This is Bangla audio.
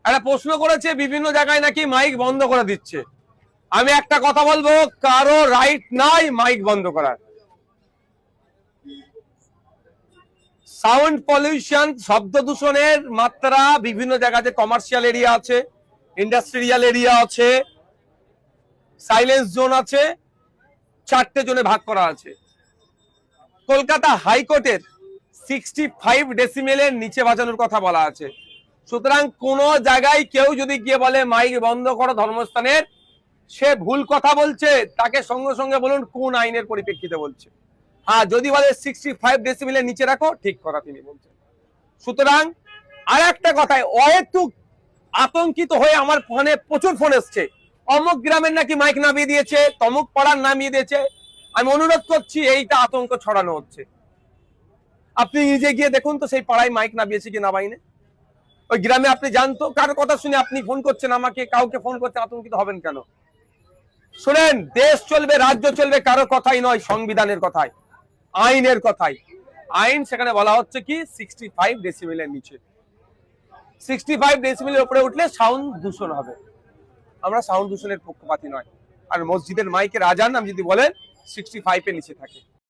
একটা প্রশ্ন করেছে বিভিন্ন জায়গায় নাকি মাইক বন্ধ করে দিচ্ছে। আমি একটা কথা বলবো, কারো রাইট নাই মাইক বন্ধ করার। সাউন্ড পলিউশন, শব্দ দূষণের মাত্রা বিভিন্ন জায়গাতে, কমার্শিয়াল এরিয়া আছে, ইন্ডাস্ট্রিয়াল এরিয়া আছে, সাইলেন্স জোন আছে, 4টে জোনে ভাগ করা আছে। কলকাতা হাইকোর্টের 65 ডেসিমেলের নিচে বাজানোর কথা বলা আছে। সুতরাং কোন জায়গায় কেউ যদি গিয়ে বলে মাইক বন্ধ করো ধর্মস্থানের, সে ভুল কথা বলছে। তাকে সঙ্গে সঙ্গে বলুন কোন আইনের পরিপ্রেক্ষিতে বলছে। হ্যাঁ, যদি বলে 65 ডেসিমেলের নিচে রাখো, ঠিক কথা তিনি বলছেন। সুতরাং আর একটা কথায় অহেতুক আতঙ্কিত হয়ে আমার ফোনে প্রচুর ফোন এসছে, অমুক গ্রামের নাকি মাইক নামিয়ে দিয়েছে, তমুক পাড়ার নামিয়ে দিয়েছে। আমি অনুরোধ করছি, এইটা আতঙ্ক ছড়ানো হচ্ছে। আপনি নিজে গিয়ে দেখুন তো সেই পাড়ায় মাইক নামিয়েছে কি নামাইনে। ওই গ্রামে আপনি জানতো, কার কথা শুনে আপনি ফোন করছেন আমাকে, কাউকে ফোন করতে আতঙ্কিত হবেন কেন? শুনেন, দেশ চলবে, রাজ্য চলবে কারো কথাই নয়, সংবিধানের কথাই, আইনের কথাই। আইন সেখানে বলা হচ্ছে কি 65 ডেসিবেলের নিচে। 65 ডেসিবেলের উপরে উঠলে সাউন্ড দূষণ হবে। আমরা সাউন্ড দূষণের পক্ষপাতী নয়। আর মসজিদের মাইকের আজান আপনি যদি বলেন 65 এর নিচে থাকে।